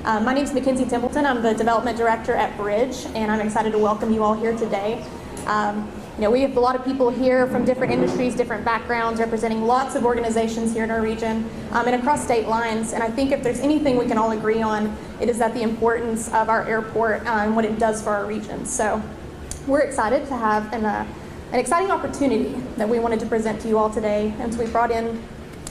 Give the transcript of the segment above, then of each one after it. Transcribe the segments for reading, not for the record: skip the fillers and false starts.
My name is Mackenzie Templeton. I'm the Development Director at Bridge, and I'm excited to welcome you all here today. We have a lot of people here from different industries, different backgrounds, representing lots of organizations here in our region and across state lines. And I think if there's anything we can all agree on, it is that the importance of our airport and what it does for our region. So we're excited to have an exciting opportunity that we wanted to present to you all today. And so we brought in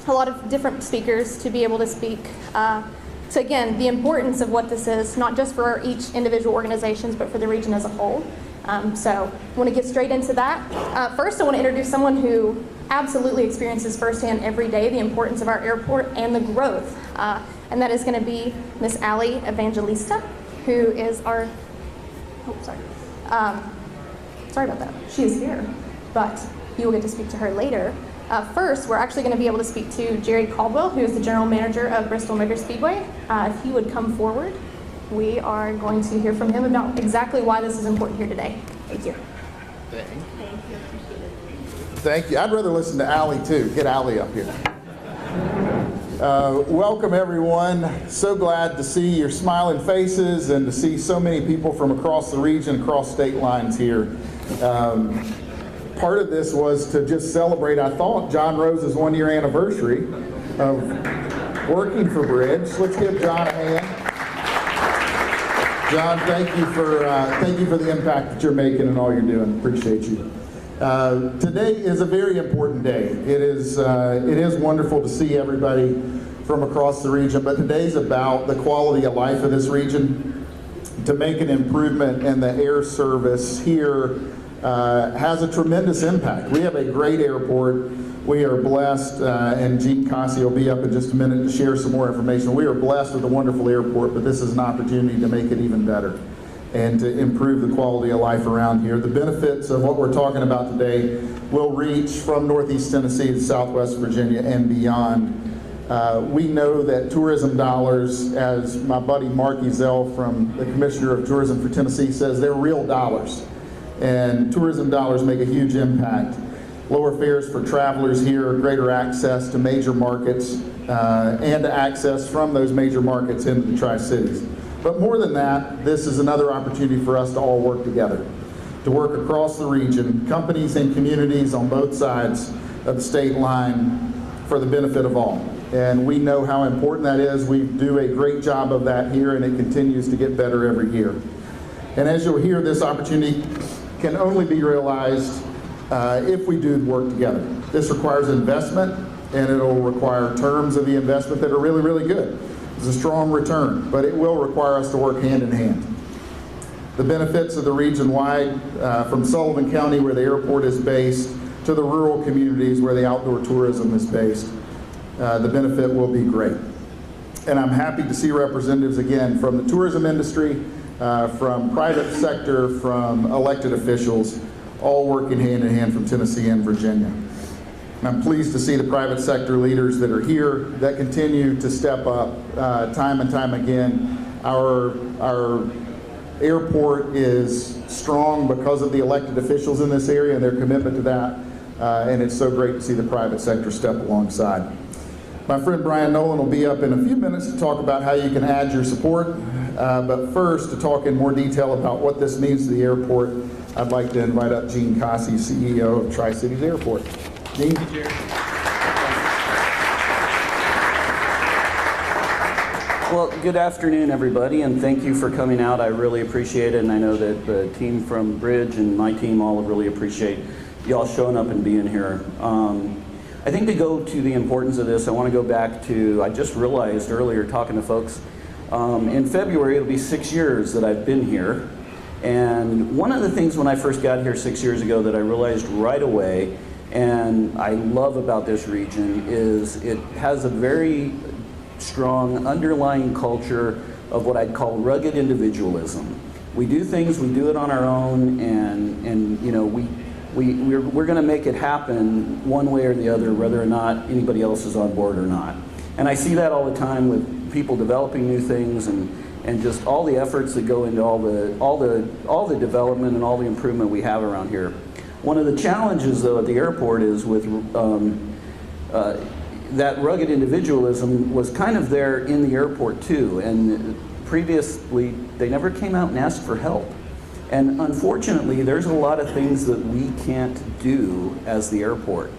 a lot of different speakers to be able to speak to, again, the importance of what this is, not just for each individual organizations, but for the region as a whole. So I want to get straight into that. First, I want to introduce someone who absolutely experiences firsthand every day the importance of our airport and the growth. And that is going to be Miss Ali Evangelista, who is our, sorry about that. She is here, but you will get to speak to her later. First, we're actually going to be able to speak to Jerry Caldwell, who is the General Manager of Bristol Motor Speedway. If he would come forward, we are going to hear from him about exactly why this is important here today. Thank you. Thank you. Thank you. I'd rather listen to Ali too. Get Ali up here. Welcome everyone. So glad to see your smiling faces and to see so many people from across the region, across state lines here. Part of this was to just celebrate, I thought, John Rose's 1-year anniversary of working for Bridge. Let's give John a hand. John, thank you for the impact that you're making and all you're doing. Appreciate you. Today is a very important day. It is wonderful to see everybody from across the region, but today's about the quality of life of this region. To make an improvement in the air service here has a tremendous impact. We have a great airport. We are blessed, and Gene Cossey will be up in just a minute to share some more information. We are blessed with a wonderful airport, but this is an opportunity to make it even better and to improve the quality of life around here. The benefits of what we're talking about today will reach from Northeast Tennessee to Southwest Virginia and beyond. We know that tourism dollars, as my buddy Mark Ezell from the Commissioner of Tourism for Tennessee says, they're real dollars. And tourism dollars make a huge impact. Lower fares for travelers here, greater access to major markets, and access from those major markets into the Tri-Cities. But more than that, this is another opportunity for us to all work together, to work across the region, companies and communities on both sides of the state line for the benefit of all. And we know how important that is. We do a great job of that here, and it continues to get better every year. And as you'll hear, this opportunity can only be realized if we do work together. This requires investment, and it'll require terms of the investment that are really, really good. It's a strong return, but it will require us to work hand in hand. The benefits of the region-wide, from Sullivan County where the airport is based, to the rural communities where the outdoor tourism is based, the benefit will be great. And I'm happy to see representatives again from the tourism industry, from private sector, from elected officials, all working hand in hand from Tennessee and Virginia. And I'm pleased to see the private sector leaders that are here that continue to step up time and time again. Our airport is strong because of the elected officials in this area and their commitment to that. And it's so great to see the private sector step alongside. My friend Brian Nolan will be up in a few minutes to talk about how you can add your support. But first, to talk in more detail about what this means to the airport, I'd like to invite up Gene Cossey, CEO of Tri-Cities Airport. Gene? Thank you, Jerry. Well, good afternoon, everybody, and thank you for coming out. I really appreciate it, and I know that the team from Bridge and my team all really appreciate y'all showing up and being here. I think to go to the importance of this, I want to go back to, I just realized earlier talking to folks, in February it'll be 6 years that I've been here. And one of the things when I first got here 6 years ago that I realized right away, and I love about this region, is it has a very strong underlying culture of what I'd call rugged individualism. We do things, we do it on our own, and you know, we're going to make it happen one way or the other, whether or not anybody else is on board or not. And I see that all the time with people developing new things and just all the efforts that go into all the development and all the improvement we have around here. One of the challenges, though, at the airport is with that rugged individualism was kind of there in the airport too, and previously, they never came out and asked for help. And unfortunately, there's a lot of things that we can't do as the airport.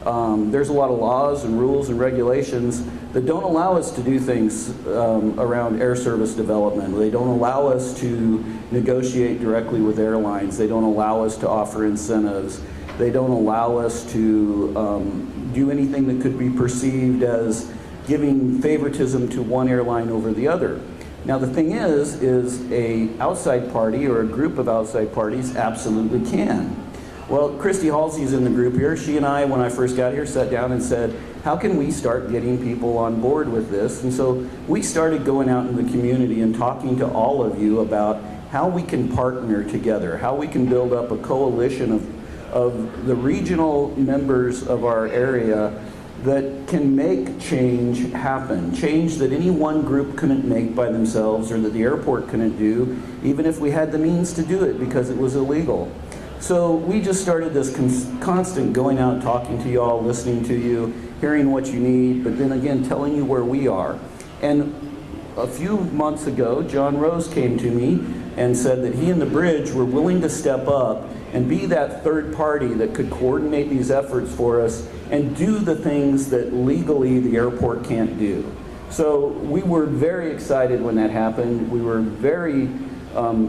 There's a lot of laws and rules and regulations that don't allow us to do things around air service development. They don't allow us to negotiate directly with airlines. They don't allow us to offer incentives. They don't allow us to do anything that could be perceived as giving favoritism to one airline over the other. Now the thing is a outside party or a group of outside parties absolutely can. Well, Christy Halsey's in the group here. She and I, when I first got here, sat down and said, how can we start getting people on board with this? And so we started going out in the community and talking to all of you about how we can partner together, how we can build up a coalition of the regional members of our area that can make change happen, change that any one group couldn't make by themselves or that the airport couldn't do, even if we had the means to do it because it was illegal. So we just started this constant going out, talking to you all, listening to you, hearing what you need, but then again, telling you where we are. And a few months ago, John Rose came to me and said that he and the Bridge were willing to step up and be that third party that could coordinate these efforts for us and do the things that legally the airport can't do. So we were very excited when that happened. We were very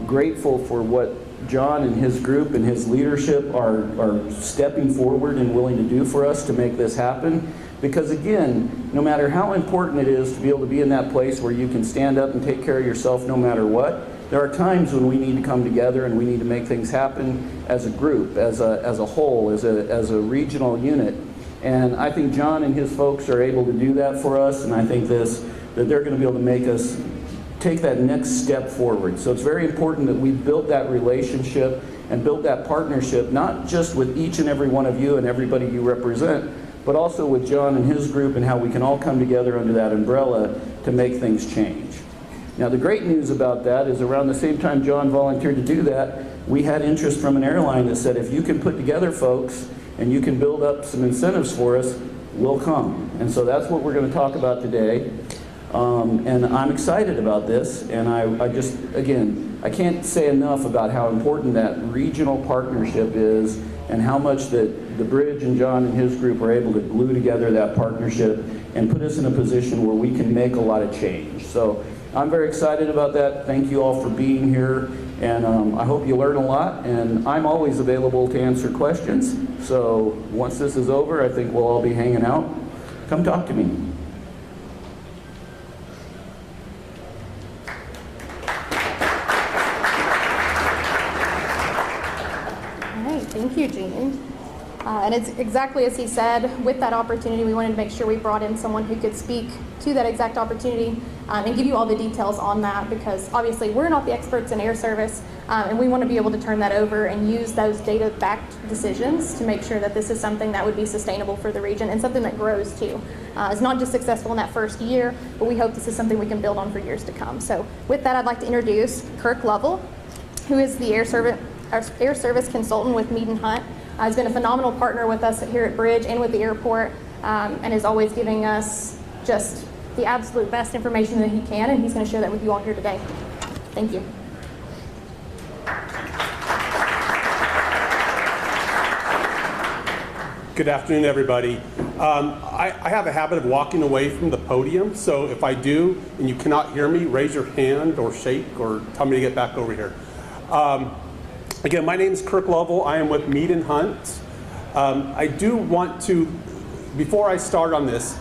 grateful for what John and his group and his leadership are stepping forward and willing to do for us to make this happen. Because again, no matter how important it is to be able to be in that place where you can stand up and take care of yourself no matter what, there are times when we need to come together and we need to make things happen as a group, as a whole, as a regional unit. And I think John and his folks are able to do that for us, and I think that they're going to be able to make us take that next step forward. So it's very important that we build that relationship and build that partnership, not just with each and every one of you and everybody you represent, but also with John and his group and how we can all come together under that umbrella to make things change. Now the great news about that is around the same time John volunteered to do that, we had interest from an airline that said, if you can put together folks and you can build up some incentives for us, we'll come. And so that's what we're going to talk about today. And I'm excited about this, and I just, again, I can't say enough about how important that regional partnership is and how much that the Bridge and John and his group are able to glue together that partnership and put us in a position where we can make a lot of change. So I'm very excited about that. Thank you all for being here, and I hope you learn a lot, and I'm always available to answer questions. So once this is over, I think we'll all be hanging out. Come talk to me. Thank you, Gene. And it's exactly as he said, with that opportunity, we wanted to make sure we brought in someone who could speak to that exact opportunity and give you all the details on that, because obviously we're not the experts in air service, and we want to be able to turn that over and use those data-backed decisions to make sure that this is something that would be sustainable for the region and something that grows too. It's not just successful in that first year, but we hope this is something we can build on for years to come. So with that, I'd like to introduce Kirk Lovell, who is the air service consultant with Mead & Hunt. He's been a phenomenal partner with us here at Bridge and with the airport, and is always giving us just the absolute best information that he can, and he's going to share that with you all here today. Thank you. Good afternoon, everybody. I have a habit of walking away from the podium, so if I do and you cannot hear me, raise your hand or shake or tell me to get back over here. Again, my name is Kirk Lovell. I am with Mead & Hunt. I do want to, before I start on this,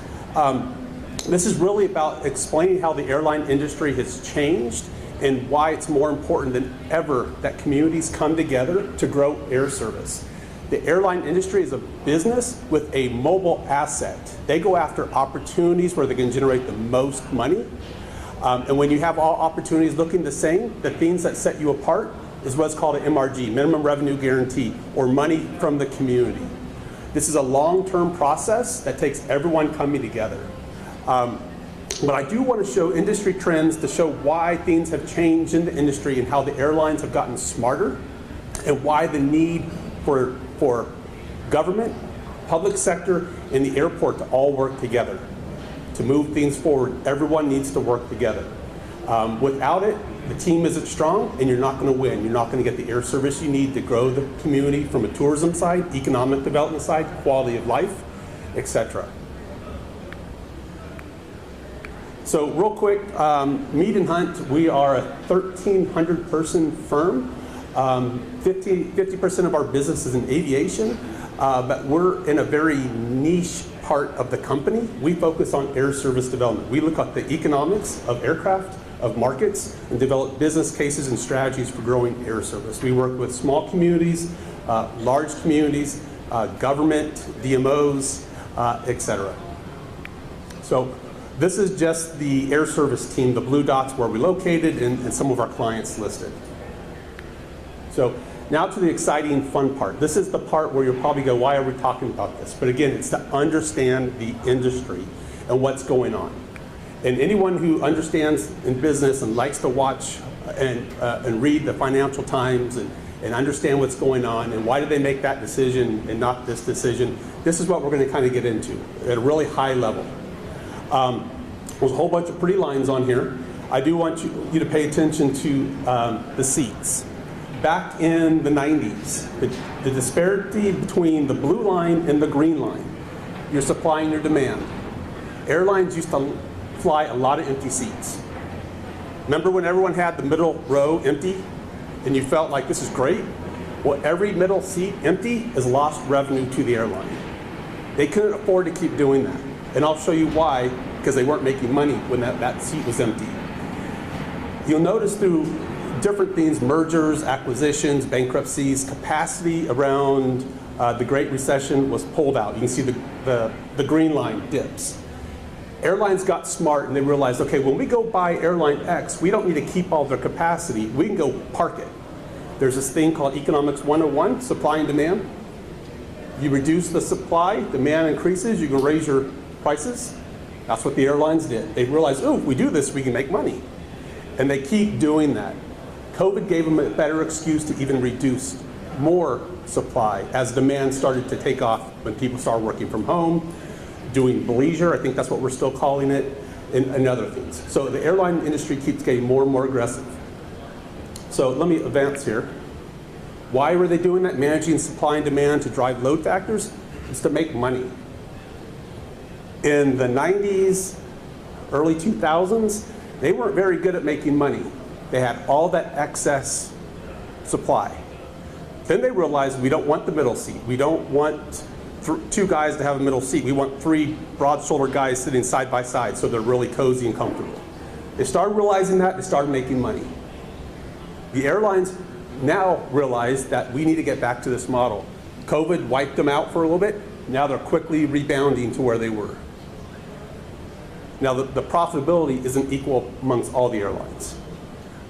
this is really about explaining how the airline industry has changed and why it's more important than ever that communities come together to grow air service. The airline industry is a business with a mobile asset. They go after opportunities where they can generate the most money. And when you have all opportunities looking the same, the things that set you apart is what's called an MRG, minimum revenue guarantee, or money from the community. This is a long-term process that takes everyone coming together. But I do want to show industry trends to show why things have changed in the industry and how the airlines have gotten smarter, and why the need for government, public sector, and the airport to all work together. To move things forward, everyone needs to work together. Without it, the team isn't strong and you're not going to win. You're not going to get the air service you need to grow the community from a tourism side, economic development side, quality of life, etc. So real quick, Mead and Hunt, we are a 1,300 person firm. 50% of our business is in aviation, but we're in a very niche part of the company. We focus on air service development. We look at the economics of aircraft, of markets, and develop business cases and strategies for growing air service. We work with small communities, large communities, government, DMOs, etc. So this is just the air service team, the blue dots where we're located, and some of our clients listed. So now to the exciting, fun part. This is the part where you'll probably go, why are we talking about this? But again, it's to understand the industry and what's going on. And anyone who understands in business and likes to watch and read the Financial Times and understand what's going on and why did they make that decision and not this decision, this is what we're going to kind of get into at a really high level. There's a whole bunch of pretty lines on here. I do want you to pay attention to the seats. Back in the 90s, the disparity between the blue line and the green line, your supply and your demand. Airlines used to fly a lot of empty seats. Remember when everyone had the middle row empty and you felt like this is great? Well, every middle seat empty is lost revenue to the airline. They couldn't afford to keep doing that. And I'll show you why, because they weren't making money when that seat was empty. You'll notice through different things, mergers, acquisitions, bankruptcies, capacity around the Great Recession was pulled out. You can see the green line dips. Airlines got smart and they realized, okay, when we go buy airline X, we don't need to keep all their capacity. We can go park it. There's this thing called Economics 101, supply and demand. You reduce the supply, demand increases, you can raise your prices. That's what the airlines did. They realized, oh, if we do this, we can make money. And they keep doing that. COVID gave them a better excuse to even reduce more supply as demand started to take off when people started working from home, doing bleisure, I think that's what we're still calling it, and other things. So the airline industry keeps getting more and more aggressive. So let me advance here. Why were they doing that? Managing supply and demand to drive load factors? It's to make money. In the 90s, early 2000s, they weren't very good at making money. They had all that excess supply. Then they realized we don't want the middle seat. We don't want two guys to have a middle seat. We want three broad-shouldered guys sitting side by side so they're really cozy and comfortable. They started realizing that, they started making money. The airlines now realize that we need to get back to this model. COVID wiped them out for a little bit. Now they're quickly rebounding to where they were. Now the profitability isn't equal amongst all the airlines.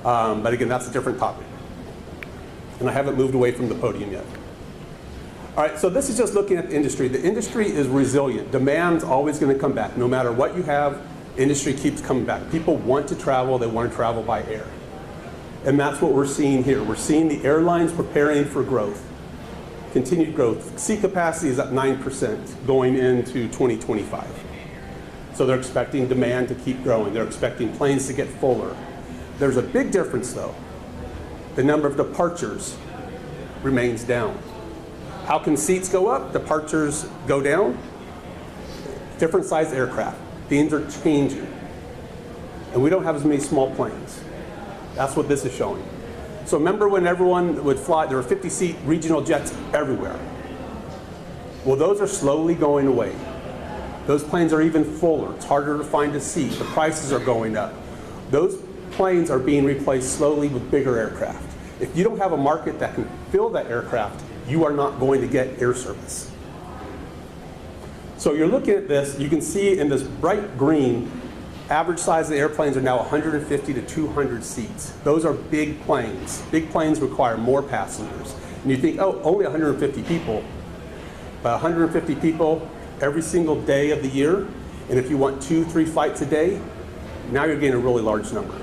But again, that's a different topic. And I haven't moved away from the podium yet. All right, so this is just looking at the industry. The industry is resilient. Demand's always going to come back. No matter what you have, industry keeps coming back. People want to travel. They want to travel by air. And that's what we're seeing here. We're seeing the airlines preparing for growth, continued growth. Seat capacity is at 9% going into 2025. So they're expecting demand to keep growing. They're expecting planes to get fuller. There's a big difference, though. The number of departures remains down. How can seats go up? Departures go down? Different size aircraft. Things are changing. And we don't have as many small planes. That's what this is showing. So remember when everyone would fly, there were 50-seat regional jets everywhere. Well, those are slowly going away. Those planes are even fuller. It's harder to find a seat. The prices are going up. Those planes are being replaced slowly with bigger aircraft. If you don't have a market that can fill that aircraft, you are not going to get air service. So you're looking at this, you can see in this bright green, average size of the airplanes are now 150 to 200 seats. Those are big planes. Big planes require more passengers. And you think, oh, only 150 people. But 150 people every single day of the year, and if you want 2-3 flights a day, now you're getting a really large number.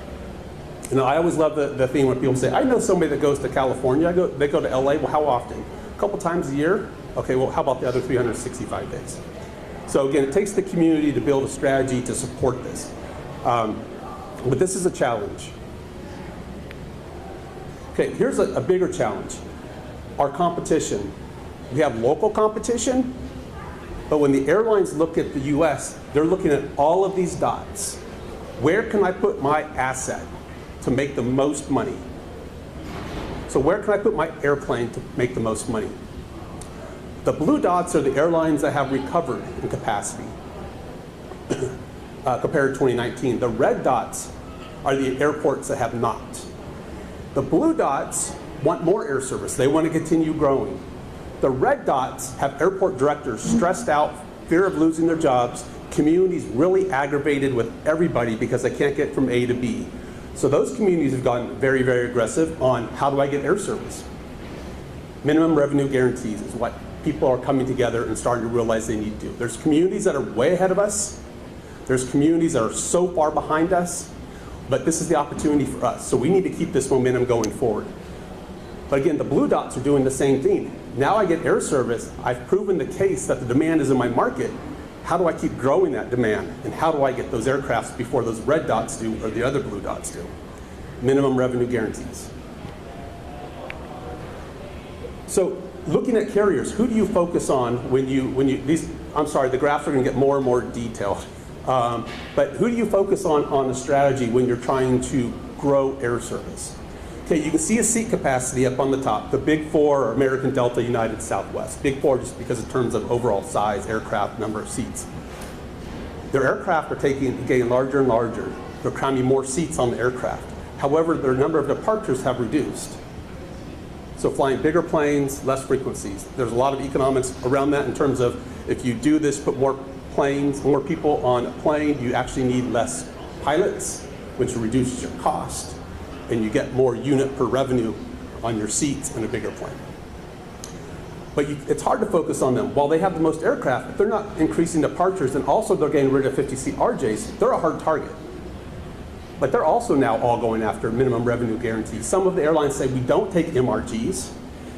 And I always love the thing when people say, I know somebody that goes to California, they go to LA, well, how often? A couple times a year? Okay, well, how about the other 365 days? So again, it takes the community to build a strategy to support this. But this is a challenge. Okay, here's a bigger challenge. Our competition. We have local competition, but when the airlines look at the US, they're looking at all of these dots. Where can I put my asset to make the most money? So where can I put my airplane to make the most money? The blue dots are the airlines that have recovered in capacity compared to 2019. The red dots are the airports that have not. The blue dots want more air service. They want to continue growing. The red dots have airport directors stressed out, fear of losing their jobs, communities really aggravated with everybody because they can't get from A to B. So those communities have gotten very, very aggressive on how do I get air service. Minimum revenue guarantees is what people are coming together and starting to realize they need to do. There's communities that are way ahead of us. There's communities that are so far behind us, but this is the opportunity for us. So we need to keep this momentum going forward. But again, the blue dots are doing the same thing. Now I get air service. I've proven the case that the demand is in my market. How do I keep growing that demand? And how do I get those aircrafts before those red dots do or the other blue dots do? Minimum revenue guarantees. So looking at carriers, who do you focus on when you I'm sorry, the graphs are going to get more and more detailed. But who do you focus on the strategy when you're trying to grow air service? Okay, you can see a seat capacity up on the top. The big four are American, Delta, United, Southwest. Big four just because in terms of overall size, aircraft, number of seats. Their aircraft are getting larger and larger. They're cramming more seats on the aircraft. However, their number of departures have reduced. So flying bigger planes, less frequencies. There's a lot of economics around that in terms of if you do this, put more planes, more people on a plane, you actually need less pilots, which reduces your cost, and you get more unit per revenue on your seats in a bigger plane. But it's hard to focus on them. While they have the most aircraft, if they're not increasing departures and also they're getting rid of 50-seat RJs, they're a hard target. But they're also now all going after minimum revenue guarantees. Some of the airlines say we don't take MRGs.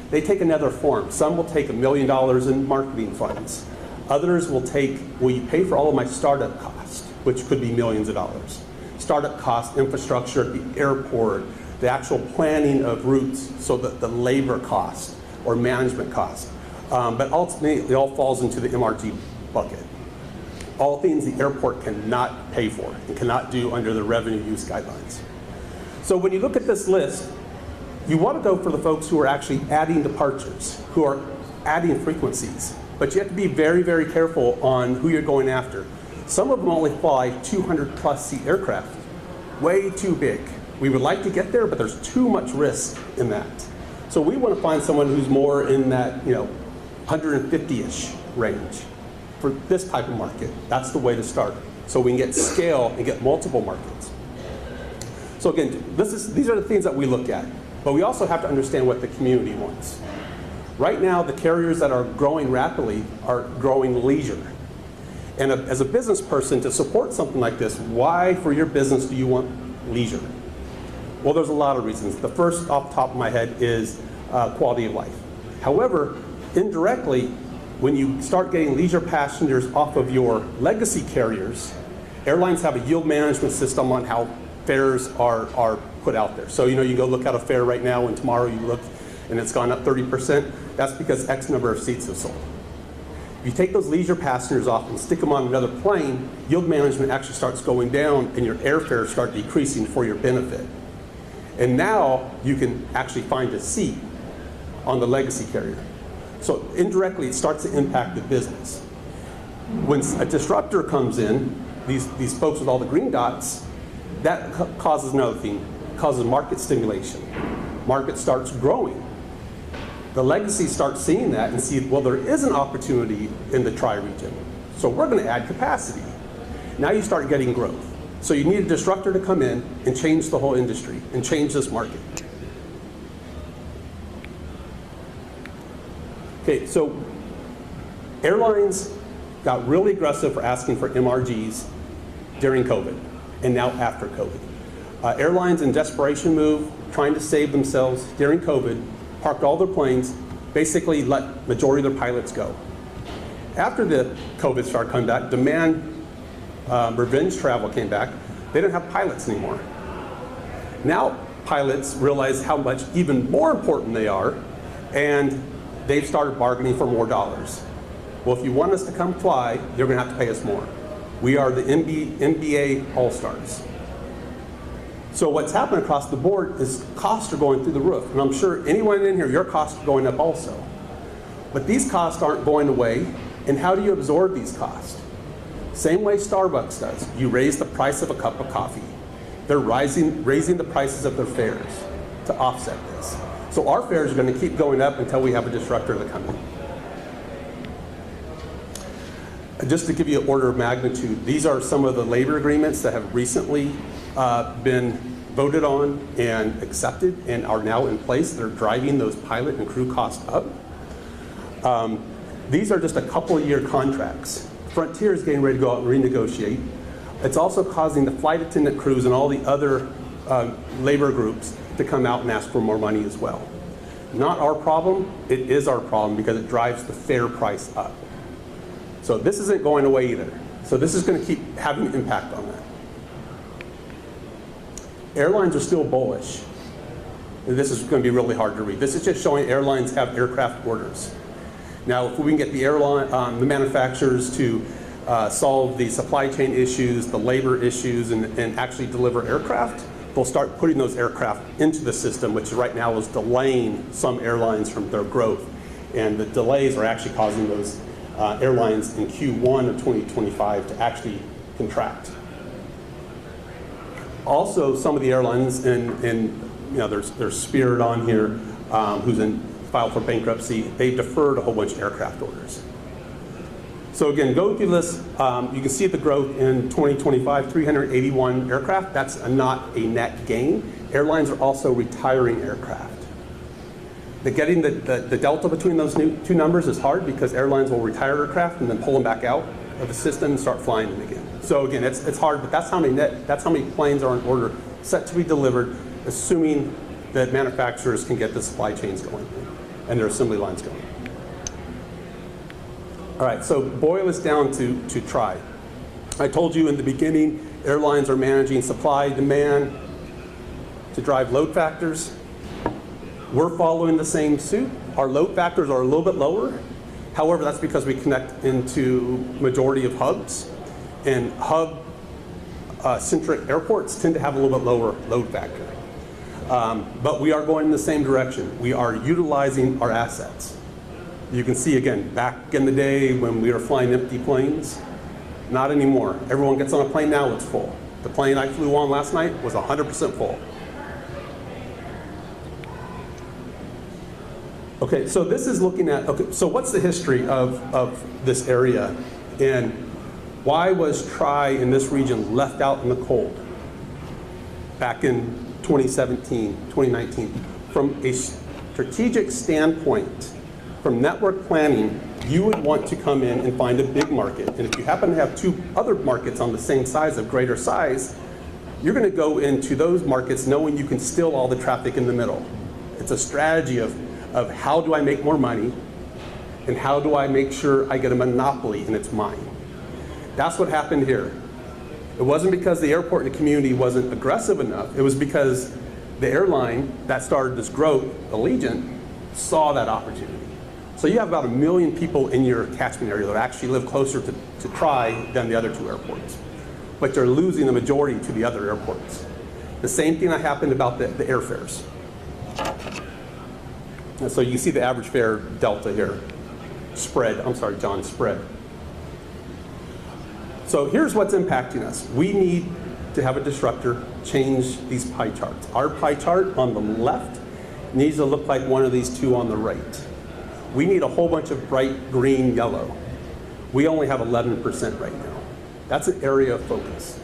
They take another form. Some will take $1 million in marketing funds. Others will take, will you pay for all of my startup costs, which could be millions of dollars. Startup costs, infrastructure at the airport, the actual planning of routes, so that the labor cost or management cost. But ultimately, it all falls into the MRG bucket. All things the airport cannot pay for and cannot do under the revenue use guidelines. So when you look at this list, you want to go for the folks who are actually adding departures, who are adding frequencies. But you have to be very, very careful on who you're going after. Some of them only fly 200+ seat aircraft. Way too big. We would like to get there, but there's too much risk in that. So we want to find someone who's more in that 150-ish range. For this type of market, that's the way to start. So we can get scale and get multiple markets. So again, these are the things that we look at. But we also have to understand what the community wants. Right now, the carriers that are growing rapidly are growing leisure. And as a business person, to support something like this, why for your business do you want leisure? Well, there's a lot of reasons. The first off the top of my head is quality of life. However, indirectly, when you start getting leisure passengers off of your legacy carriers, airlines have a yield management system on how fares are put out there. So you go look at a fare right now and tomorrow you look and it's gone up 30%. That's because X number of seats have sold. If you take those leisure passengers off and stick them on another plane, yield management actually starts going down and your airfares start decreasing for your benefit. And now you can actually find a seat on the legacy carrier. So indirectly, it starts to impact the business. When a disruptor comes in, these folks with all the green dots, that causes another thing, causes market stimulation. Market starts growing. The legacy starts seeing that and see, well, there is an opportunity in the tri-region. So we're going to add capacity. Now you start getting growth. So you need a disruptor to come in and change the whole industry and change this market. Okay, so airlines got really aggressive for asking for MRGs during COVID and now after COVID. Airlines in desperation move, trying to save themselves during COVID, parked all their planes, basically let majority of their pilots go. After the COVID started coming back, demand, revenge travel came back. They didn't have pilots anymore. Now pilots realize how much even more important they are, and they've started bargaining for more dollars. Well, if you want us to come fly, you're going to have to pay us more. We are the NBA All-Stars. So what's happened across the board is costs are going through the roof. And I'm sure anyone in here, your costs are going up also. But these costs aren't going away. And how do you absorb these costs? Same way Starbucks does. You raise the price of a cup of coffee. They're raising the prices of their fares to offset this. So our fares are going to keep going up until we have a disruptor to come in. Just to give you an order of magnitude, these are some of the labor agreements that have recently been voted on and accepted and are now in place. They're driving those pilot and crew costs up. These are just a couple of year contracts. Frontier is getting ready to go out and renegotiate. It's also causing the flight attendant crews and all the other labor groups to come out and ask for more money as well. Not our problem, it is our problem because it drives the fare price up. So this isn't going away either. So this is going to keep having an impact on that. Airlines are still bullish. And this is going to be really hard to read. This is just showing airlines have aircraft orders. Now, if we can get the the manufacturers to solve the supply chain issues, the labor issues, and actually deliver aircraft, they'll start putting those aircraft into the system, which right now is delaying some airlines from their growth. And the delays are actually causing those airlines in Q1 of 2025 to actually contract. Also, some of the airlines, there's Spirit on here, who's filed for bankruptcy. They've deferred a whole bunch of aircraft orders. So again, go through this. You can see the growth in 2025, 381 aircraft. That's not a net gain. Airlines are also retiring aircraft. Getting the delta between those two numbers is hard because airlines will retire aircraft and then pull them back out of the system and start flying them again. So again, it's hard, but that's how many planes are in order set to be delivered, assuming that manufacturers can get the supply chains going and their assembly lines going. All right, so boil this down to try. I told you in the beginning, airlines are managing supply, demand to drive load factors. We're following the same suit. Our load factors are a little bit lower. However, that's because we connect into majority of hubs. And hub-centric airports tend to have a little bit lower load factor. But we are going in the same direction. We are utilizing our assets. You can see again, back in the day when we were flying empty planes, not anymore. Everyone gets on a plane now, it's full. The plane I flew on last night was 100% full. Okay, so this is looking at, so what's the history of this area? And why was Tri in this region left out in the cold back in 2017, 2019? From a strategic standpoint, from network planning, you would want to come in and find a big market. And if you happen to have two other markets on the same size of greater size, you're going to go into those markets knowing you can steal all the traffic in the middle. It's a strategy of how do I make more money and how do I make sure I get a monopoly and it's mine. That's what happened here. It wasn't because the airport and the community wasn't aggressive enough. It was because the airline that started this growth, Allegiant, saw that opportunity. So you have about 1 million people in your catchment area that actually live closer to Tri than the other two airports. But you're losing the majority to the other airports. The same thing that happened about the airfares. And so you can see the average fare delta here. Spread. So here's what's impacting us. We need to have a disruptor change these pie charts. Our pie chart on the left needs to look like one of these two on the right. We need a whole bunch of bright green, yellow. We only have 11% right now. That's an area of focus.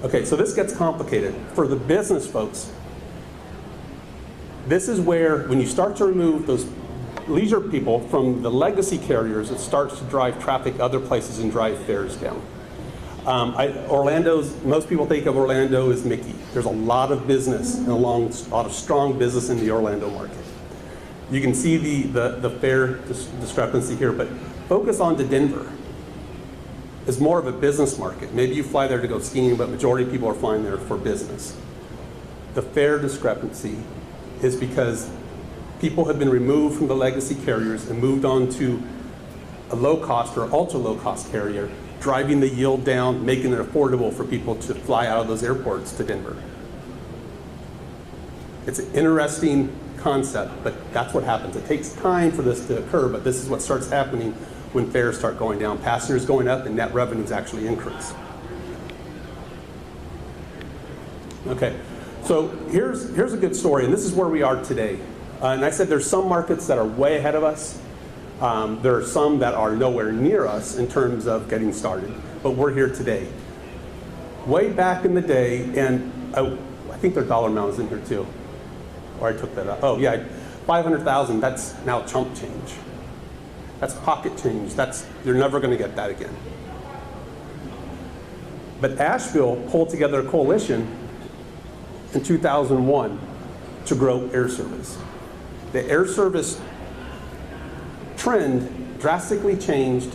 Okay, so this gets complicated. For the business folks, this is where, when you start to remove those leisure people from the legacy carriers, it starts to drive traffic other places and drive fares down. Most people think of Orlando as Mickey. There's a lot of business and a lot of strong business in the Orlando market. You can see the fare discrepancy here, but focus on to Denver. is more of a business market. Maybe you fly there to go skiing, but majority of people are flying there for business. The fare discrepancy is because people have been removed from the legacy carriers and moved on to a low-cost or ultra-low-cost carrier, driving the yield down, making it affordable for people to fly out of those airports to Denver. It's an interesting concept, but that's what happens. It takes time for this to occur, but this is what starts happening when fares start going down. Passengers going up and net revenues actually increase. Okay, so here's a good story, and this is where we are today. And I said there's some markets that are way ahead of us. There are some that are nowhere near us in terms of getting started, but we're here today. Way back in the day, and I think their dollar amount is in here too. Or I took that up. Oh yeah, 500,000, that's now chump change. That's pocket change. You're never going to get that again. But Asheville pulled together a coalition in 2001 to grow air service. The air service trend drastically changed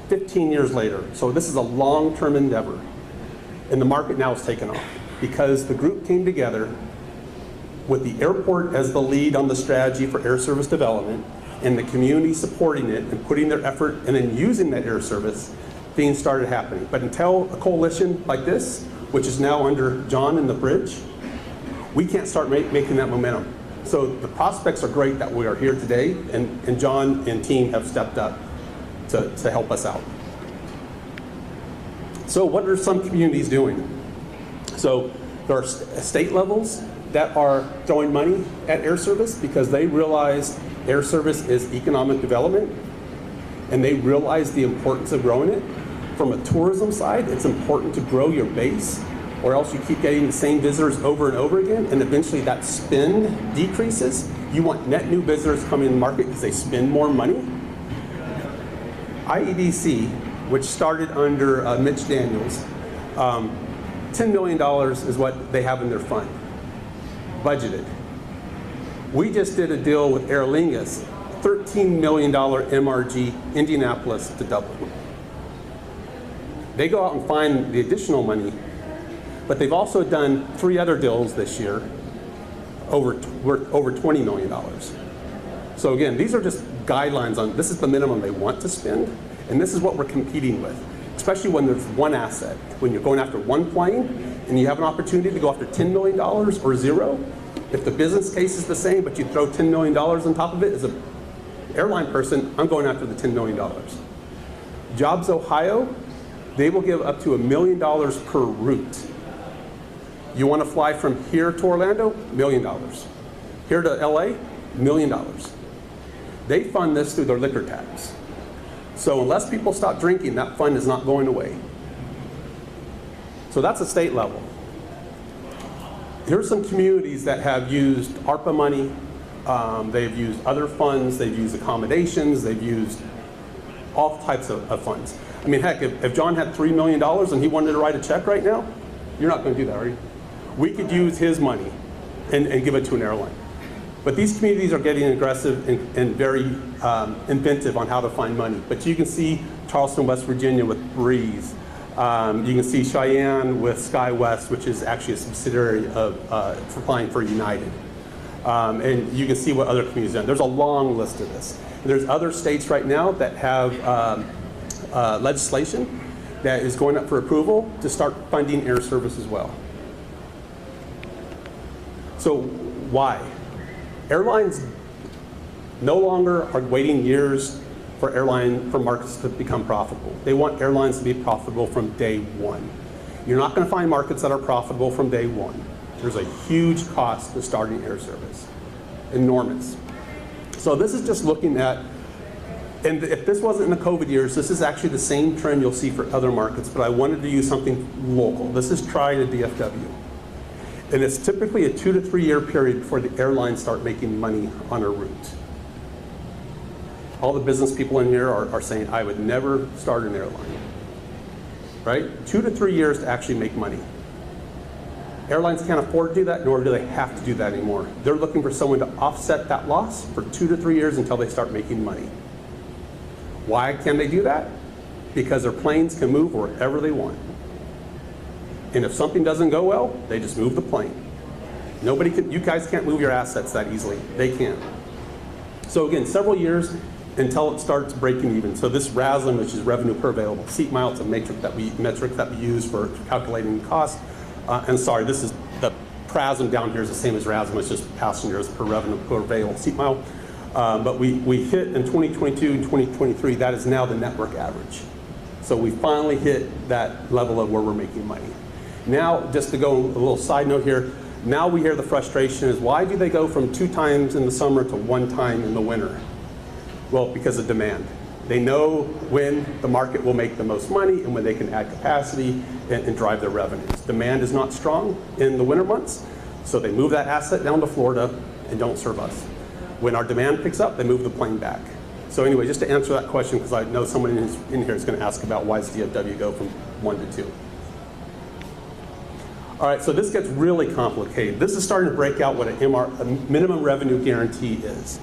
15 years later. So this is a long-term endeavor. And the market now has taken off because the group came together with the airport as the lead on the strategy for air service development, and the community supporting it and putting their effort and then using that air service, things started happening. But until a coalition like this, which is now under John and the bridge, we can't start making that momentum. So the prospects are great that we are here today, and John and team have stepped up to help us out. So what are some communities doing? So there are state levels that are throwing money at air service because they realize air service is economic development, and they realize the importance of growing it. From a tourism side, it's important to grow your base, or else you keep getting the same visitors over and over again, and eventually that spend decreases. You want net new visitors coming in the market because they spend more money. IEDC, which started under Mitch Daniels, $10 million is what they have in their fund, budgeted. We just did a deal with Aer Lingus, $13 million MRG, Indianapolis to Dublin. They go out and find the additional money, but they've also done 3 other deals this year, worth over $20 million. So again, these are just guidelines on, this is the minimum they want to spend, and this is what we're competing with, especially when there's one asset. When you're going after one plane, and you have an opportunity to go after $10 million or zero, if the business case is the same, but you throw $10 million on top of it, as an airline person, I'm going after the $10 million. Jobs Ohio, they will give up to $1 million per route. You want to fly from here to Orlando? $1 million. Here to LA? $1 million. They fund this through their liquor tax. So unless people stop drinking, that fund is not going away. So that's a state level. Here's some communities that have used ARPA money. They've used other funds. They've used accommodations. They've used all types of funds. I mean, heck, if John had $3 million and he wanted to write a check right now, you're not going to do that, are you? We could use his money and give it to an airline. But these communities are getting aggressive and very inventive on how to find money. But you can see Charleston, West Virginia with Breeze. You can see Cheyenne with SkyWest, which is actually a subsidiary of for flying for United. And you can see what other communities have done. There's a long list of this. And there's other states right now that have legislation that is going up for approval to start funding air service as well. So why? Airlines no longer are waiting years for markets to become profitable. They want airlines to be profitable from day one. You're not going to find markets that are profitable from day one. There's a huge cost to starting air service, enormous. So this is just looking at, and if this wasn't in the COVID years, this is actually the same trend you'll see for other markets, but I wanted to use something local. This is Tri to DFW. And it's typically a 2 to 3 year period before the airlines start making money on a route. All the business people in here are saying, I would never start an airline, right? 2 to 3 years to actually make money. Airlines can't afford to do that, nor do they have to do that anymore. They're looking for someone to offset that loss for 2 to 3 years until they start making money. Why can they do that? because their planes can move wherever they want. And if something doesn't go well, they just move the plane. Nobody can, you guys can't move your assets that easily. They can. So again, several years until it starts breaking even. So this RASM, which is revenue per available seat mile, it's a metric that we use for calculating cost. And sorry, this is the PRASM down here is the same as RASM, it's just passengers per revenue per available seat mile. But we hit in 2022 and 2023, that is now the network average. So we finally hit that level of where we're making money. Now, just to go a little side note here, now we hear the frustration is why do they go from 2 times in the summer to 1 time in the winter? Well, because of demand. They know when the market will make the most money and when they can add capacity and drive their revenues. Demand is not strong in the winter months, so they move that asset down to Florida and don't serve us. When our demand picks up, they move the plane back. So anyway, just to answer that question, because I know someone in here is going to ask about why does DFW go from 1 to 2. All right, so this gets really complicated. This is starting to break out what a minimum revenue guarantee is.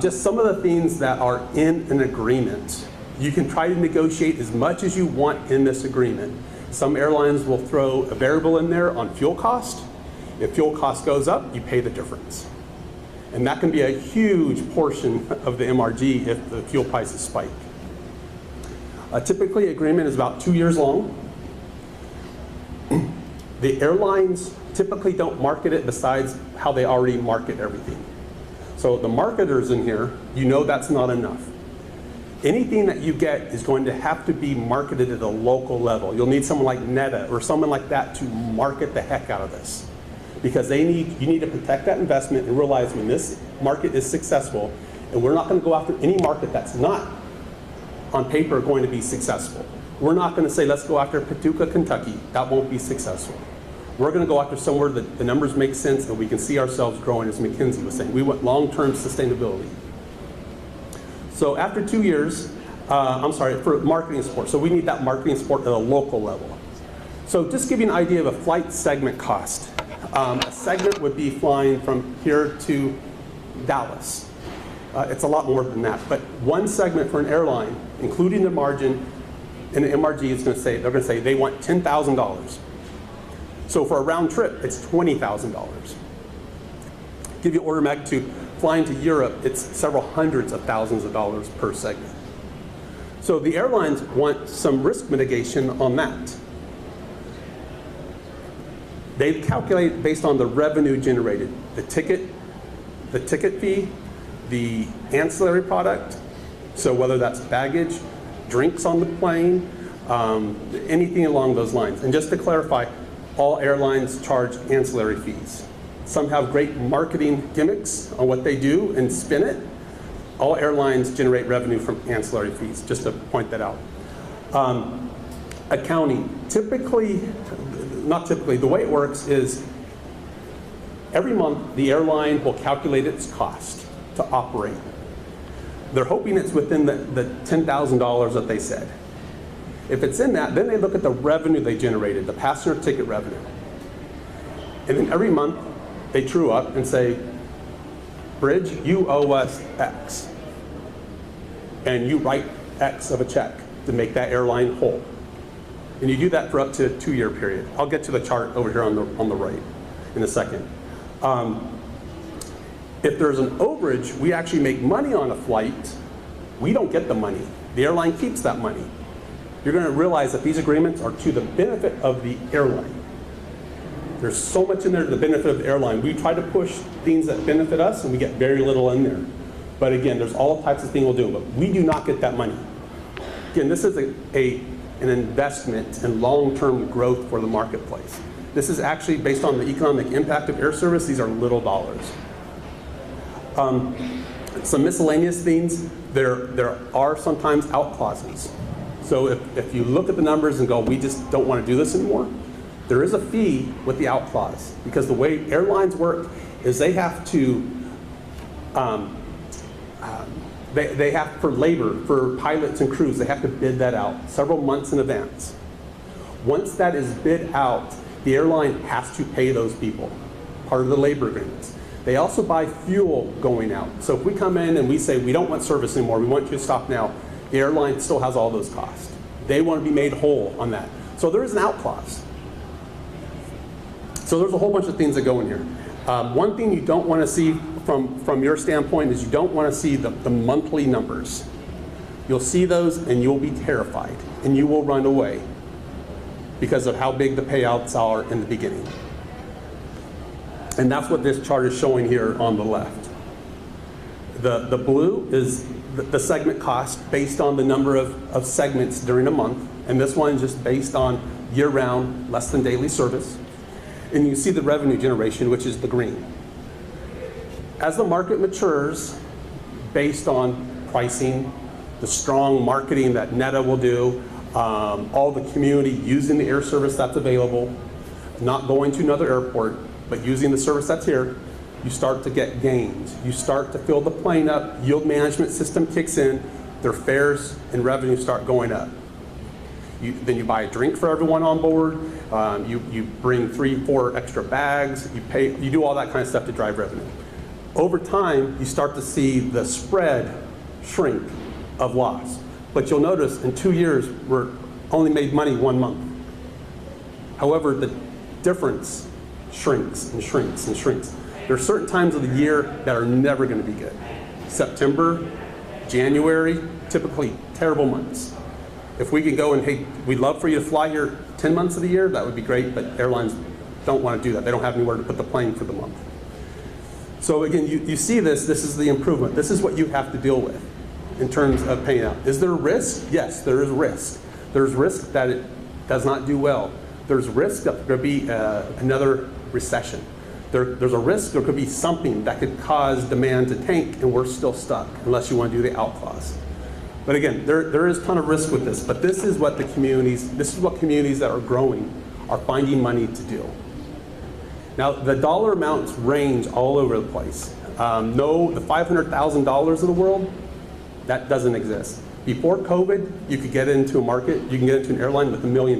Just some of the things that are in an agreement. You can try to negotiate as much as you want in this agreement. Some airlines will throw a variable in there on fuel cost. If fuel cost goes up, you pay the difference. And that can be a huge portion of the MRG if the fuel prices spike. Typically, agreement is about 2 years long. The airlines typically don't market it besides how they already market everything. So the marketers in here, you know that's not enough. Anything that you get is going to have to be marketed at a local level. You'll need someone like Neta or someone like that to market the heck out of this. Because you need to protect that investment and realize when this market is successful, and we're not going to go after any market that's not on paper going to be successful. We're not going to say, let's go after Paducah, Kentucky. That won't be successful. We're going to go after somewhere that the numbers make sense and we can see ourselves growing, as McKinsey was saying. We want long-term sustainability. So after 2 years, for marketing support. So we need that marketing support at a local level. So just give you an idea of a flight segment cost. A segment would be flying from here to Dallas. It's a lot more than that. But one segment for an airline, including the margin, and the MRG is going to say, they're going to say they want $10,000. So for a round trip, it's $20,000. Give you order of magnitude, flying to Europe, it's several hundreds of thousands of dollars per segment. So the airlines want some risk mitigation on that. They calculate based on the revenue generated, the ticket fee, the ancillary product, so whether that's baggage, drinks on the plane, anything along those lines. And just to clarify, all airlines charge ancillary fees. Some have great marketing gimmicks on what they do and spin it. All airlines generate revenue from ancillary fees, just to point that out. Accounting, not typically, the way it works is every month the airline will calculate its cost to operate. They're hoping it's within the $10,000 that they said. If it's in that, then they look at the revenue they generated, the passenger ticket revenue. And then every month they true up and say, Bridge, you owe us X. And you write X of a check to make that airline whole. And you do that for up to a 2-year period. I'll get to the chart over here on the right in a second. If there's an overage, we actually make money on a flight. We don't get the money. The airline keeps that money. You're going to realize that these agreements are to the benefit of the airline. There's so much in there to the benefit of the airline. We try to push things that benefit us, and we get very little in there. But again, there's all types of things we'll do, but we do not get that money. Again, this is an investment in long-term growth for the marketplace. This is actually based on the economic impact of air service. These are little dollars. Some miscellaneous things, there are sometimes out clauses. So if you look at the numbers and go, we just don't want to do this anymore, there is a fee with the out clause. Because the way airlines work is they have to, they have, for labor, for pilots and crews, they have to bid that out several months in advance. Once that is bid out, the airline has to pay those people, part of the labor agreements. They also buy fuel going out. So if we come in and we say, we don't want service anymore, we want you to stop now, The airline still has all those costs. They want to be made whole on that. So there is an out clause. So there's a whole bunch of things that go in here. One thing you don't want to see from your standpoint is you don't want to see the monthly numbers. You'll see those and you'll be terrified and you will run away because of how big the payouts are in the beginning. And that's what this chart is showing here on the left. The blue is the segment cost based on the number of segments during a month. And this one is just based on year-round, less than daily service. And you see the revenue generation, which is the green. As the market matures, based on pricing, the strong marketing that NETA will do, all the community using the air service that's available, not going to another airport, but using the service that's here, you start to get gains. You start to fill the plane up, yield management system kicks in, their fares and revenue start going up. Then you buy a drink for everyone on board, you bring 3-4 extra bags, you do all that kind of stuff to drive revenue. Over time, you start to see the spread shrink of loss. But you'll notice in 2 years, we're only made money 1 month. However, the difference shrinks and shrinks and shrinks. There are certain times of the year that are never going to be good. September, January, typically terrible months. If we can go and, hey, we'd love for you to fly here 10 months of the year, that would be great, but airlines don't want to do that. They don't have anywhere to put the plane for the month. So again, you see this is the improvement. This is what you have to deal with in terms of paying out. Is there a risk? Yes, there is risk. There's risk that it does not do well. There's risk that there could be another recession. There's a risk there could be something that could cause demand to tank and we're still stuck unless you want to do the out clause. But again, there is a ton of risk with this, but this is what communities that are growing are finding money to do. Now, the dollar amounts range all over the place. No, the $500,000 of the world, that doesn't exist. Before COVID, you could get into a market, you can get into an airline with $1 million.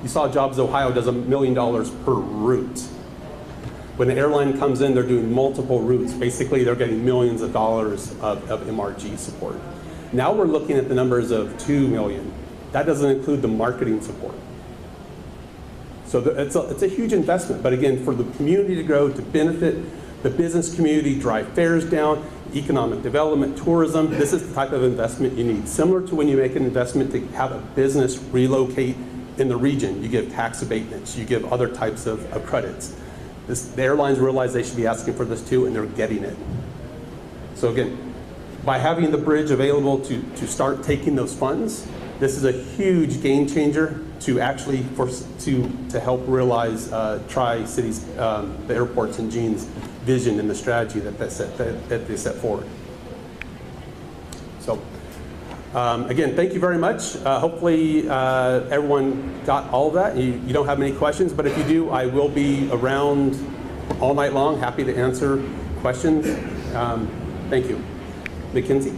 You saw Jobs Ohio does $1 million per route. When an airline comes in, they're doing multiple routes. Basically, they're getting millions of dollars of MRG support. Now we're looking at the numbers of 2 million. That doesn't include the marketing support. So it's a huge investment, but again, for the community to grow, to benefit the business community, drive fares down, economic development, tourism, this is the type of investment you need. Similar to when you make an investment to have a business relocate in the region. You give tax abatements, you give other types of credits. The airlines realize they should be asking for this too, and they're getting it. So again, by having the bridge available to start taking those funds, this is a huge game changer to actually to help realize Tri-Cities, the airports and Gene's vision and the strategy that they set forward. So again, thank you very much. Hopefully everyone got all of that. You don't have many questions, but if you do, I will be around all night long, happy to answer questions. Thank you. Mackenzie.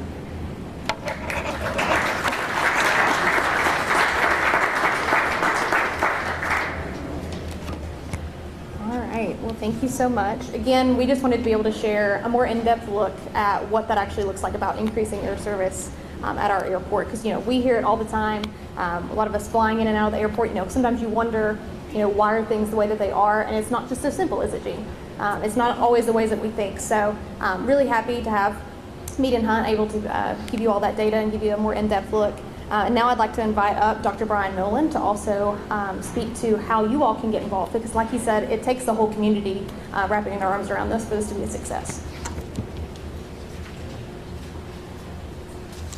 Well, thank you so much. Again, we just wanted to be able to share a more in-depth look at what that actually looks like about increasing air service at our airport. Because we hear it all the time. A lot of us flying in and out of the airport. Sometimes you wonder, why are things the way that they are? And it's not just so simple, is it, Gene? It's not always the ways that we think. So, really happy to have Mead and Hunt able to give you all that data and give you a more in-depth look. And now I'd like to invite up Dr. Brian Nolan to also speak to how you all can get involved, because like he said, it takes the whole community wrapping their arms around this for this to be a success.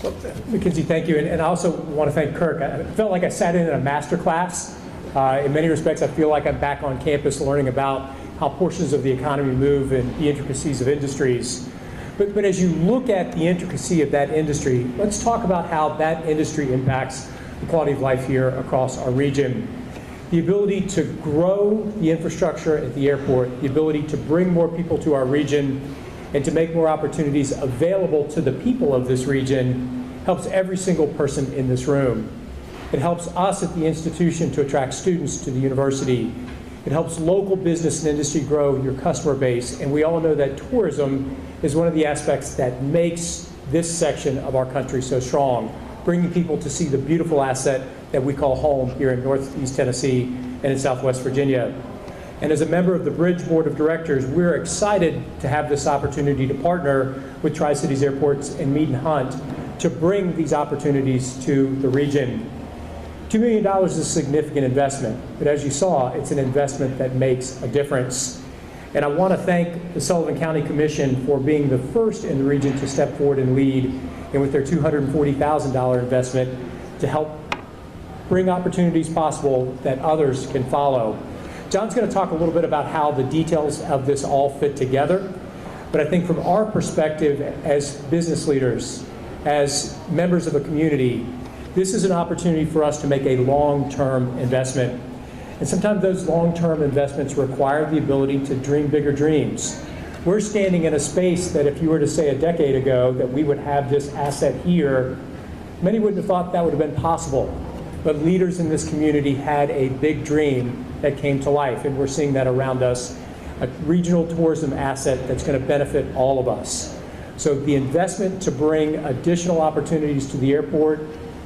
Well, Mackenzie, thank you. And I also want to thank Kirk. I felt like I sat in a master class. In many respects, I feel like I'm back on campus learning about how portions of the economy move and the intricacies of industries. But as you look at the intricacy of that industry, let's talk about how that industry impacts the quality of life here across our region. The ability to grow the infrastructure at the airport, the ability to bring more people to our region, and to make more opportunities available to the people of this region helps every single person in this room. It helps us at the institution to attract students to the university. It helps local business and industry grow your customer base. And we all know that tourism is one of the aspects that makes this section of our country so strong, bringing people to see the beautiful asset that we call home here in Northeast Tennessee and in Southwest Virginia. And as a member of the Bridge Board of Directors, we're excited to have this opportunity to partner with Tri-Cities Airports and Mead and Hunt to bring these opportunities to the region. $2 million is a significant investment, but as you saw, it's an investment that makes a difference. And I want to thank the Sullivan County Commission for being the first in the region to step forward and lead, and with their $240,000 investment to help bring opportunities possible that others can follow. John's going to talk a little bit about how the details of this all fit together, but I think from our perspective as business leaders, as members of a community, this is an opportunity for us to make a long-term investment. And sometimes those long-term investments require the ability to dream bigger dreams. We're standing in a space that if you were to say a decade ago that we would have this asset here, many wouldn't have thought that would have been possible. But leaders in this community had a big dream that came to life, and we're seeing that around us, a regional tourism asset that's going to benefit all of us. So the investment to bring additional opportunities to the airport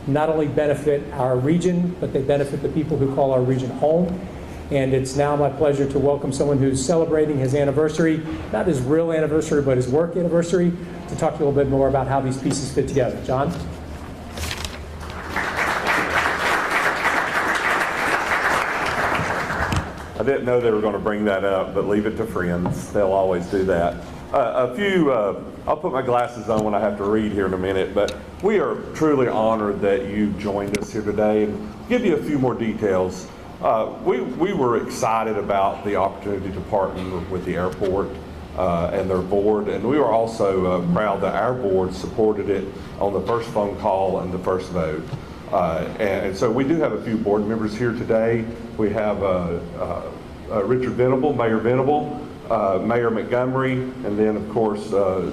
not only benefit our region, but they benefit the people who call our region home. And it's now my pleasure to welcome someone who's celebrating his anniversary, not his real anniversary, but his work anniversary, to talk to you a little bit more about how these pieces fit together. John? I didn't know they were going to bring that up, but leave it to friends. They'll always do that. I'll put my glasses on when I have to read here in a minute, but we are truly honored that you joined us here today. And give you a few more details. We were excited about the opportunity to partner with the airport and their board, and we were also proud that our board supported it on the first phone call and the first vote. And so we do have a few board members here today. We have Richard Venable, Mayor Venable, Mayor Montgomery, and then of course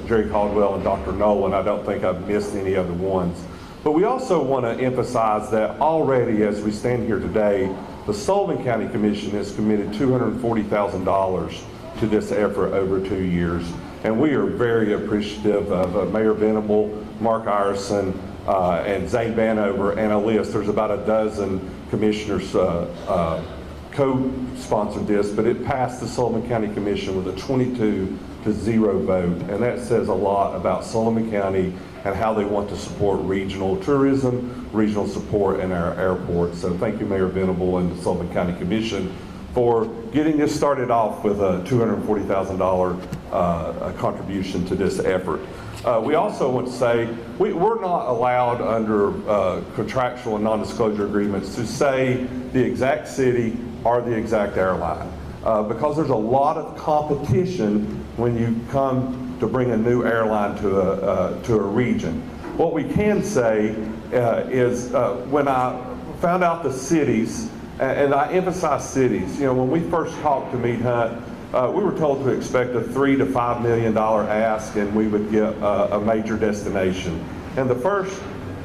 Jerry Caldwell and Dr. Nolan. I don't think I've missed any other ones. But we also want to emphasize that already as we stand here today, the Sullivan County Commission has committed $240,000 to this effort over 2 years. And we are very appreciative of Mayor Venable, Mark Ireson, and Zane Vanover, and a list. There's about a dozen commissioners co-sponsored this, but it passed the Sullivan County Commission with a 22-0 vote, and that says a lot about Sullivan County and how they want to support regional tourism, regional support in our airport. So thank you, Mayor Venable and the Sullivan County Commission for getting this started off with a $240,000 contribution to this effort. We also want to say we're not allowed under contractual and non-disclosure agreements to say the exact city or the exact airline because there's a lot of competition when you come to bring a new airline to a region. What we can say is when I found out the cities, and I emphasize cities, you know, when we first talked to Mead Hunt, we were told to expect a $3 to $5 million ask and we would get a major destination. And the first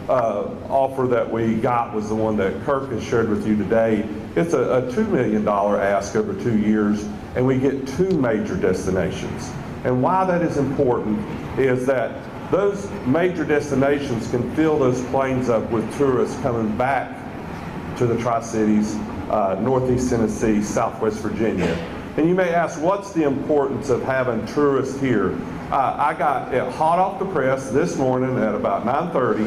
offer that we got was the one that Kirk has shared with you today. It's a $2 million ask over 2 years, and we get 2 major destinations. And why that is important is that those major destinations can fill those planes up with tourists coming back to the Tri-Cities, Northeast Tennessee, Southwest Virginia. And you may ask, what's the importance of having tourists here? I got it hot off the press this morning at about 9:30.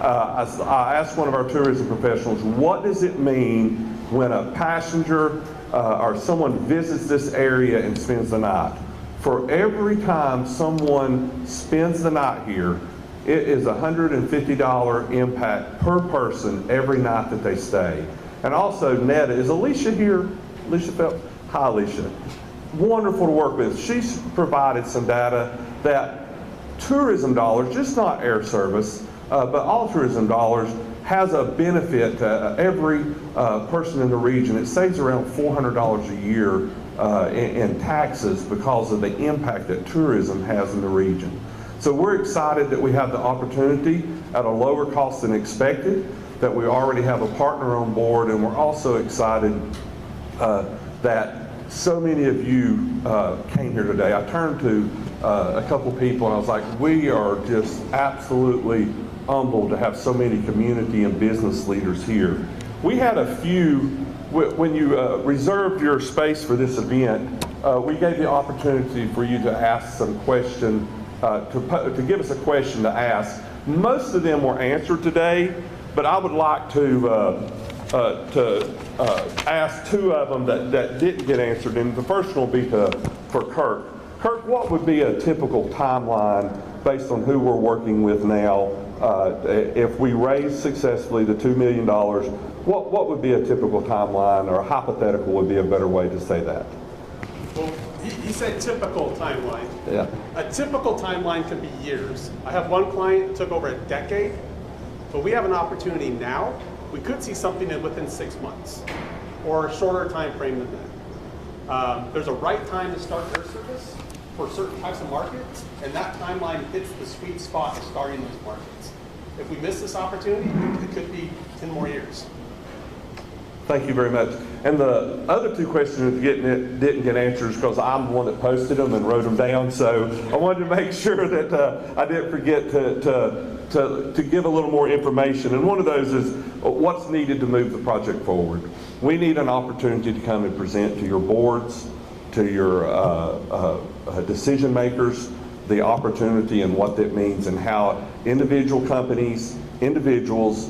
I asked one of our tourism professionals, what does it mean when a passenger or someone visits this area and spends the night? For every time someone spends the night here, it is a $150 impact per person every night that they stay. And also, Netta, is Alicia here? Alicia Phelps? Hi, Alicia. Wonderful to work with. She's provided some data that tourism dollars, just not air service, but all tourism dollars, has a benefit to every person in the region. It saves around $400 a year in taxes because of the impact that tourism has in the region. So we're excited that we have the opportunity at a lower cost than expected, that we already have a partner on board, and we're also excited that so many of you came here today. I turned to a couple people and I was like, we are just absolutely humbled to have so many community and business leaders here. We had a few, when you reserved your space for this event, we gave the opportunity for you to ask some question, to give us a question to ask. Most of them were answered today, but I would like to ask two of them that didn't get answered, and the first one will be for Kirk. Kirk, what would be a typical timeline based on who we're working with now? If we raise successfully the $2 million, what would be a typical timeline, or a hypothetical would be a better way to say that? Well, he said typical timeline. Yeah. A typical timeline can be years. I have one client that took over a decade, but we have an opportunity now. We could see something within 6 months, or a shorter time frame than that. There's a right time to start their service for certain types of markets, and that timeline hits the sweet spot of starting those markets. If we miss this opportunity, it could be 10 more years. Thank you very much. And the other two questions that didn't get answers because I'm the one that posted them and wrote them down. So I wanted to make sure that I didn't forget to give a little more information. And one of those is what's needed to move the project forward. We need an opportunity to come and present to your boards, to your decision makers, the opportunity and what that means, and how individual companies, individuals,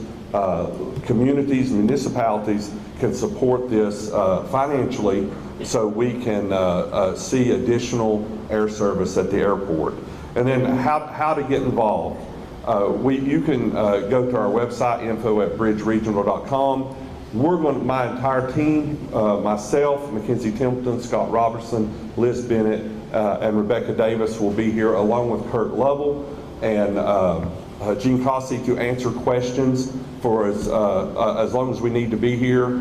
communities, municipalities can support this financially, so we can see additional air service at the airport. And then how to get involved. You can go to our website, info@bridgeregional.com. My entire team, myself, Mackenzie Templeton, Scott Robertson, Liz Bennett, and Rebecca Davis will be here, along with Kurt Lovell and Gene Cossey, to answer questions for as long as we need to be here.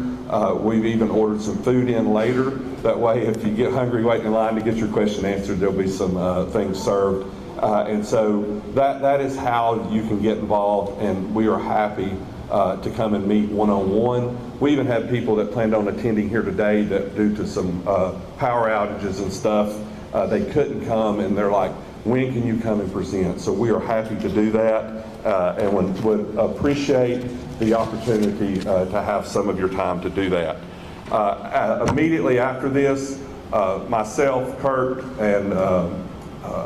We've even ordered some food in later. That way, if you get hungry waiting in line to get your question answered, there'll be some things served. And so that is how you can get involved, and we are happy to come and meet one-on-one. We even have people that planned on attending here today that, due to some power outages and stuff, they couldn't come, and they're like, when can you come and present? So we are happy to do that, and would appreciate the opportunity to have some of your time to do that. Immediately after this, myself, Kurt, and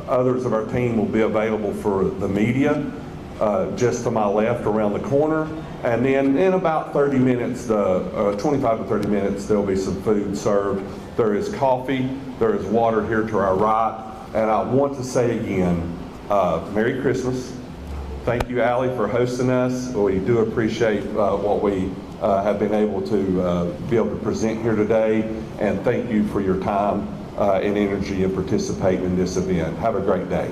others of our team will be available for the media, just to my left around the corner. And then in about 30 minutes, 25 to 30 minutes, there'll be some food served. There is coffee, there is water here to our right. And I want to say again, Merry Christmas. Thank you, Allie, for hosting us. We do appreciate what we have been able to be able to present here today. And thank you for your time and energy in participating in this event. Have a great day.